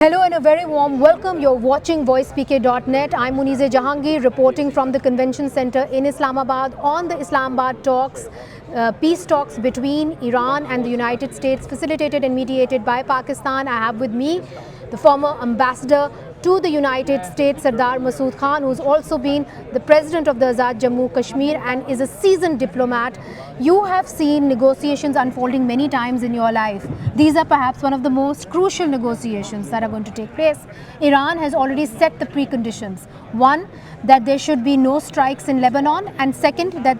Hello and a very warm welcome. You're watching Voicepkdotnet. I'm Munize Jahangir reporting from the Convention Center in Islamabad on the Islamabad talks, peace talks between Iran and the United States, facilitated and mediated by Pakistan. I have with me the former ambassador to the United States, Sardar Masood Khan, who's also been the president of the Azad Jammu Kashmir and is a seasoned diplomat. You have seen negotiations unfolding many times in your life. These are perhaps one of the most crucial negotiations that are going to take place. Iran has already set the preconditions. One, that there should be no strikes in Lebanon, and second, that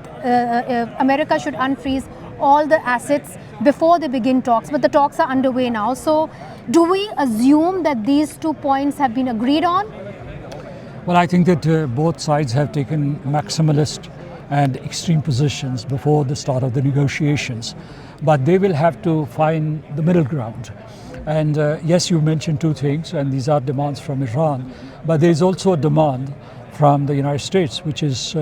America should unfreeze all the assets before they begin talks. But the talks are underway now. So do we assume that these 2 points have been agreed on? Well, I think that both sides have taken maximalist and extreme positions before the start of the negotiations. But they will have to find the middle ground. And yes, you mentioned two things, and these are demands from Iran. But there is also a demand from the United States, which is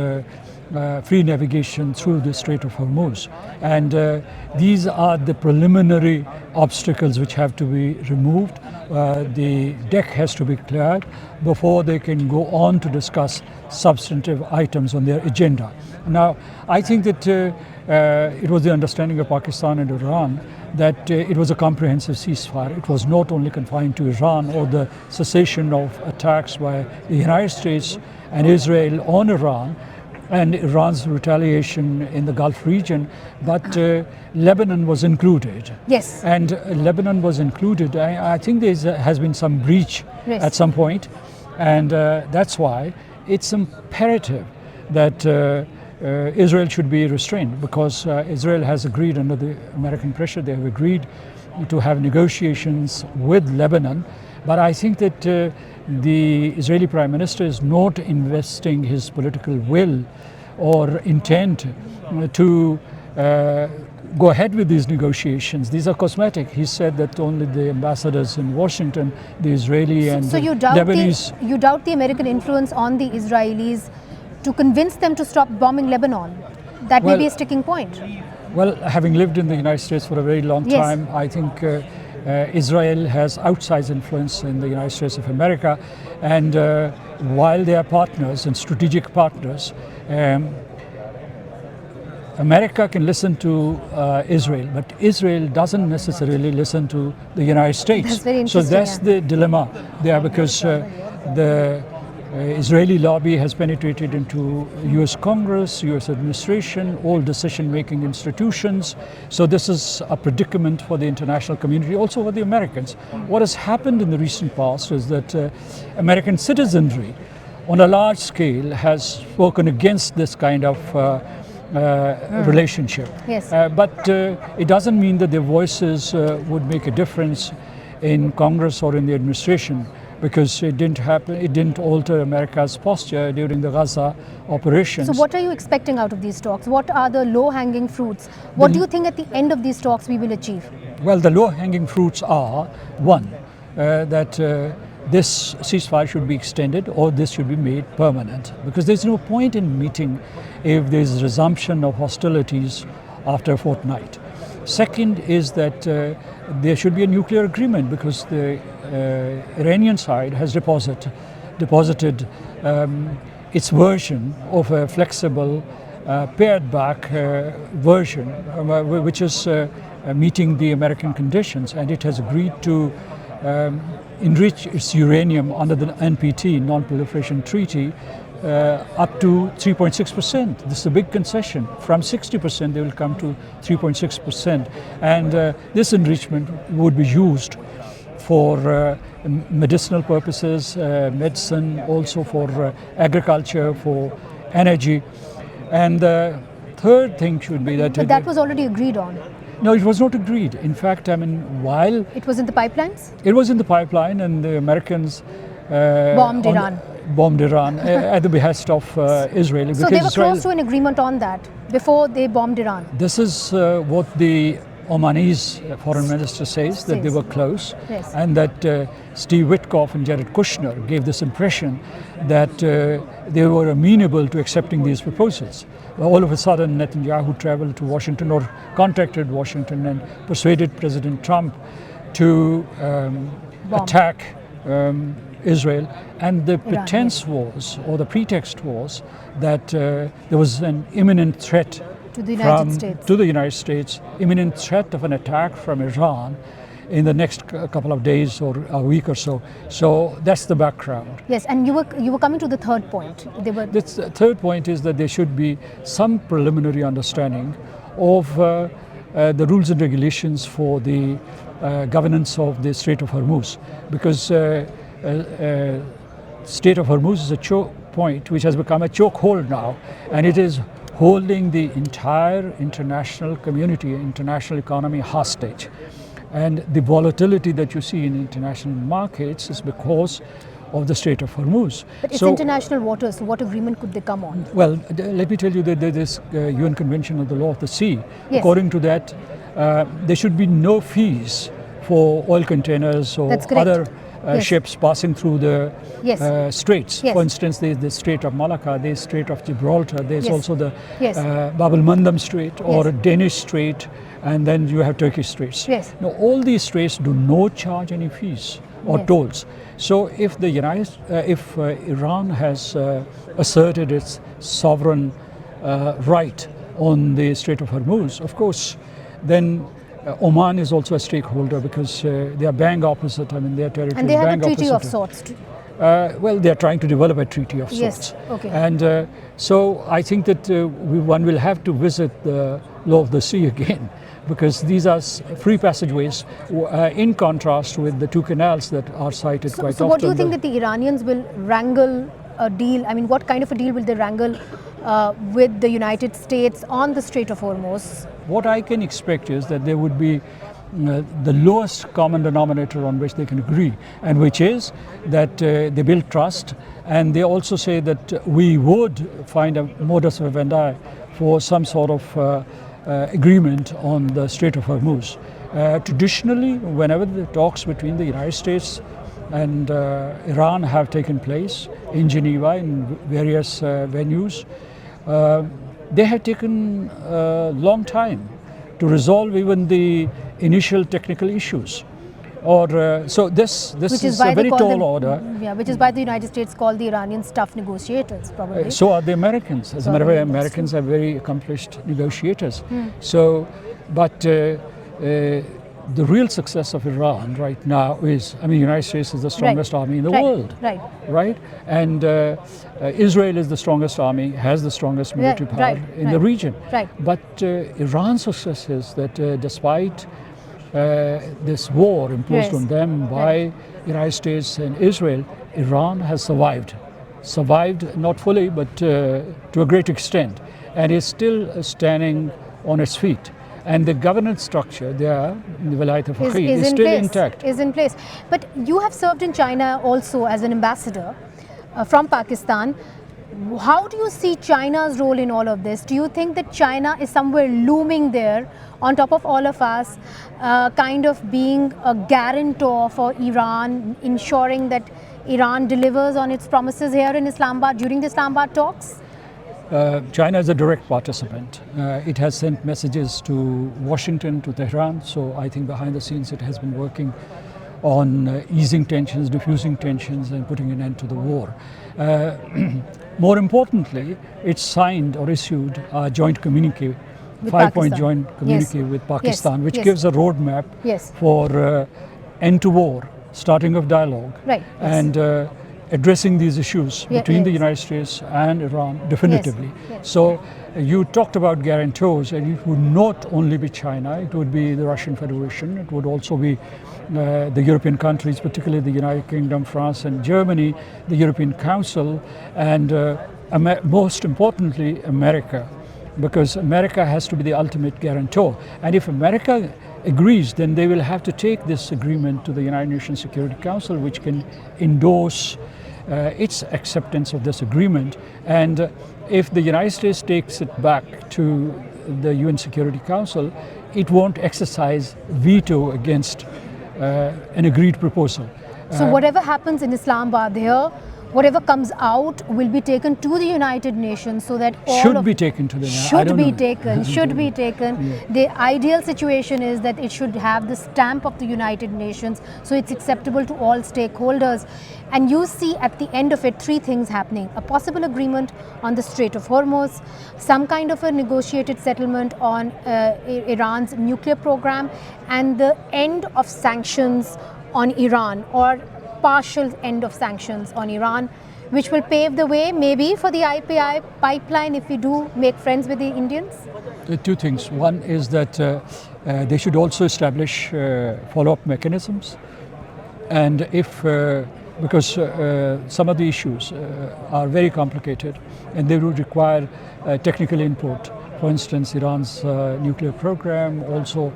free navigation through the Strait of Hormuz. And these are the preliminary obstacles which have to be removed. The deck has to be cleared before they can go on to discuss substantive items on their agenda. Now, I think that it was the understanding of Pakistan and Iran that it was a comprehensive ceasefire. It was not only confined to Iran or the cessation of attacks by the United States and Israel on Iran, and Iran's retaliation in the Gulf region, but Lebanon was included. Yes. And Lebanon was included. I think there has been some breach at some point, and that's why it's imperative that Israel should be restrained, because Israel has agreed under the American pressure, they have agreed to have negotiations with Lebanon. But I think that the Israeli Prime Minister is not investing his political will or intent to go ahead with these negotiations. These are cosmetic. He said that only the ambassadors in Washington, the Israeli and so the you doubt Lebanese... you doubt the American influence on the Israelis to convince them to stop bombing Lebanon? That may be a sticking point. Well, having lived in the United States for a very long time, I think Israel has outsized influence in the United States of America, and while they are partners and strategic partners, America can listen to Israel, but Israel doesn't necessarily listen to the United States. That's very so interesting. that's the dilemma there, because the Israeli lobby has penetrated into US Congress, US administration, all decision-making institutions. So this is a predicament for the international community, also for the Americans. What has happened in the recent past is that American citizenry on a large scale has spoken against this kind of relationship. Yes. But it doesn't mean that their voices would make a difference in Congress or in the administration, because it didn't happen. It didn't alter America's posture during the Gaza operations. So what are you expecting out of these talks? What are the low-hanging fruits? What do you think at the end of these talks we will achieve? Well, the low-hanging fruits are, one, that this ceasefire should be extended, or this should be made permanent, because there's no point in meeting if there's resumption of hostilities after a fortnight. Second is that there should be a nuclear agreement, because the Iranian side has deposited its version of a flexible, pared back version, which is meeting the American conditions, and it has agreed to enrich its uranium under the NPT, Non-Proliferation Treaty, up to 3.6%. This is a big concession. From 60%, they will come to 3.6%. And this enrichment would be used for medicinal purposes, medicine, also for agriculture, for energy. And the third thing should be that... But that was already agreed on. No, it was not agreed. In fact, I mean, while... It was in the pipelines? It was in the pipeline, and the Americans... bombed Iran at the behest of Israel. So they were close to an agreement on that before they bombed Iran? This is what the Omanese foreign minister says, that they were close, and that Steve Witkoff and Jared Kushner gave this impression that they were amenable to accepting these proposals. Well, all of a sudden, Netanyahu traveled to Washington, or contacted Washington, and persuaded President Trump to attack Israel, and the pretense was, or the pretext was, that there was an imminent threat to the United States. To the United States, imminent threat of an attack from Iran in the next couple of days or a week or so. So that's the background. Yes, and you were coming to the third point. The third point is that there should be some preliminary understanding of the rules and regulations for the governance of the Strait of Hormuz, because Strait of Hormuz is a choke point which has become a chokehold now, and it is holding the entire international community, international economy hostage. And the volatility that you see in international markets is because of the Strait of Hormuz. But it's international waters, so what agreement could they come on? Well, let me tell you that there is UN Convention on the Law of the Sea. Yes. According to that, there should be no fees for oil containers or other ships passing through the straits. Yes. For instance, there's the Strait of Malacca, there's Strait of Gibraltar, there's also the Bab el-Mandeb Strait or Danish Strait, and then you have Turkish Straits. Yes. Now, all these straits do not charge any fees or tolls. So if the Iran has asserted its sovereign right on the Strait of Hormuz, of course, then Oman is also a stakeholder, because they are bang opposite. I mean, their territory. And they have a treaty of sorts. Well, they are trying to develop a treaty of sorts. Okay. And so I think that one will have to visit the Law of the Sea again, because these are free passageways, in contrast with the two canals that are cited quite often. So what do you think that the Iranians will wrangle a deal? I mean, what kind of a deal will they wrangle with the United States on the Strait of Hormuz? What I can expect is that there would be the lowest common denominator on which they can agree, and which is that they build trust, and they also say that we would find a modus vivendi for some sort of agreement on the Strait of Hormuz. Traditionally, whenever the talks between the United States and Iran have taken place in Geneva in various venues, they have taken a long time to resolve even the initial technical issues. So this is a very tall order. Yeah, which is why the United States called the Iranians tough negotiators, probably. So are the Americans. As a matter of fact, Americans are very accomplished negotiators. So, but the real success of Iran right now is, I mean, the United States is the strongest army in the world. Right? And Israel is the strongest army, has the strongest military power in the region. But Iran's success is that despite this war imposed on them by United States and Israel, Iran has survived not fully, but to a great extent, and is still standing on its feet. And the governance structure there in the Vilayat of Faqih is still intact. Is in place. But you have served in China also as an ambassador from Pakistan. How do you see China's role in all of this? Do you think that China is somewhere looming there on top of all of us, kind of being a guarantor for Iran, ensuring that Iran delivers on its promises here in Islamabad during the Islamabad talks? China is a direct participant. It has sent messages to Washington, to Tehran, so I think behind the scenes it has been working on easing tensions, diffusing tensions, and putting an end to the war. More importantly, it signed or issued a joint communique, five-point joint communique with Pakistan, which gives a roadmap for end to war, starting of dialogue, and addressing these issues between the United States and Iran definitively. So you talked about guarantors, and it would not only be China, it would be the Russian Federation, it would also be the European countries, particularly the United Kingdom, France and Germany, the European Council, and most importantly, America, because America has to be the ultimate guarantor. And if America agrees, then they will have to take this agreement to the United Nations Security Council, which can endorse its acceptance of this agreement. And if the United States takes it back to the UN Security Council, it won't exercise veto against an agreed proposal. So whatever happens in Islamabad here whatever comes out will be taken to the United Nations so that all Should of be taken to the should be taken, should be taken. Yeah. The ideal situation is that it should have the stamp of the United Nations, so it's acceptable to all stakeholders. And you see at the end of it three things happening: a possible agreement on the Strait of Hormuz, some kind of a negotiated settlement on Iran's nuclear program, and the end of sanctions on Iran, or partial end of sanctions on Iran, which will pave the way maybe for the IPI pipeline if we do make friends with the Indians? Two things. One is that they should also establish follow-up mechanisms, and if because some of the issues are very complicated and they would require technical input. For instance, Iran's nuclear program, also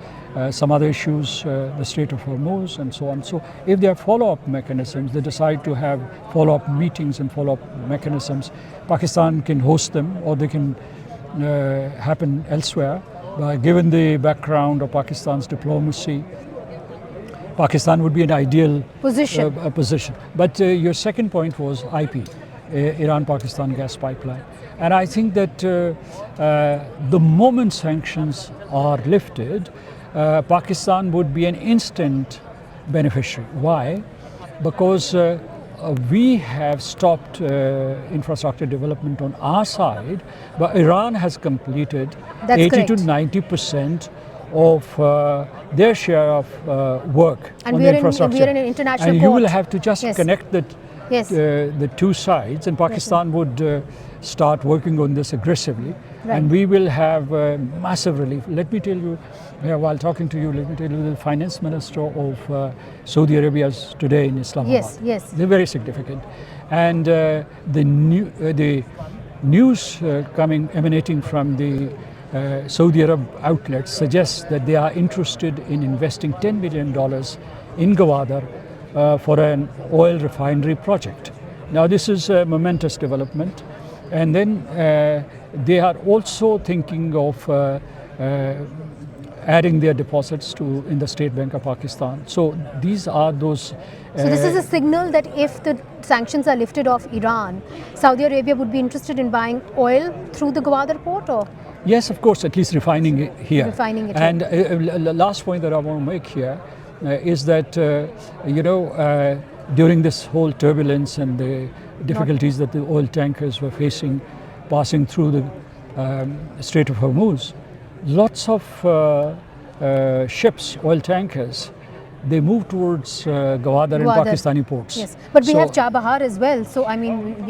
some other issues, the Strait of Hormuz and so on. So if there are follow-up mechanisms, they decide to have follow-up meetings and follow-up mechanisms, Pakistan can host them, or they can happen elsewhere. Given the background of Pakistan's diplomacy, Pakistan would be an ideal position. But your second point was IP, Iran-Pakistan gas pipeline. And I think that the moment sanctions are lifted, Pakistan would be an instant beneficiary. Why? Because we have stopped infrastructure development on our side, but Iran has completed 80 to 90% of their share of work and on the infrastructure. We are in an international and court. You will have to just connect the two sides, and Pakistan would start working on this aggressively, and we will have massive relief. Let me tell you, while talking to you, let me tell you, the finance minister of Saudi Arabia is today in Islamabad. Yes. They're very significant. And the news emanating from the Saudi Arab outlets suggests that they are interested in investing $10 million in Gwadar for an oil refinery project. Now this is a momentous development, and then they are also thinking of adding their deposits in the State Bank of Pakistan. So these are those. So this is a signal that if the sanctions are lifted off Iran, Saudi Arabia would be interested in buying oil through the Gwadar port, or? Yes, of course, at least refining it here. Refining it and the last point that I want to make here is that, during this whole turbulence and the difficulties that the oil tankers were facing, passing through the Strait of Hormuz, lots of ships, oil tankers, they move towards Gwadar and Pakistani ports. Yes, but we have Chabahar as well. So I mean,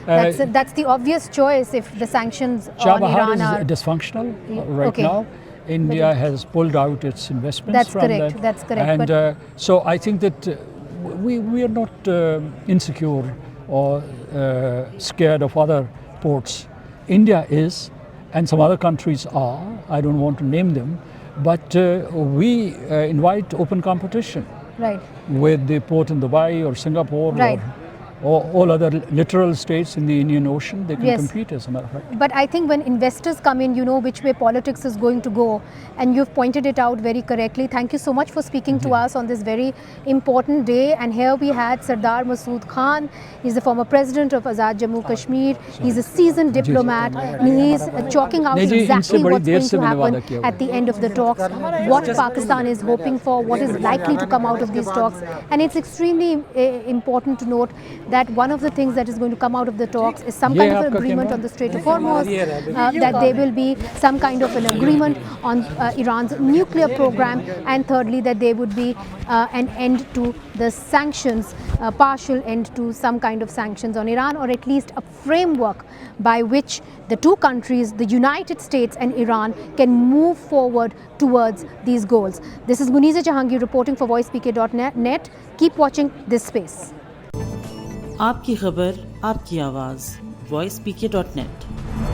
that's the obvious choice if the sanctions on Iran are dysfunctional right now. India has pulled out its investments from that. That's correct. And so I think that we are not insecure or scared of other ports. India is, and some other countries are. I don't want to name them. But we invite open competition with the port in Dubai or Singapore or all other littoral states in the Indian Ocean. They can compete, as a matter of fact. But I think when investors come in, you know which way politics is going to go, and you've pointed it out very correctly. Thank you so much for speaking to us on this very important day. And here we had Sardar Masood Khan. He's the former president of Azad Jammu Kashmir. He's a seasoned diplomat, and he's chalking out exactly what's going to happen at the end of the talks, what Pakistan is hoping for, what is likely to come out of these talks. And it's extremely important to note that one of the things that is going to come out of the talks is some kind of an agreement on the Strait of Hormuz, that there will be some kind of an agreement on Iran's nuclear program, and thirdly that there would be an end to the sanctions, partial end to some kind of sanctions on Iran, or at least a framework by which the two countries, the United States and Iran, can move forward towards these goals. This is Muniza Jahangir reporting for Voicepkdotnet. Keep watching this space. आपकी खबर आपकी आवाज़ voicepkdotnet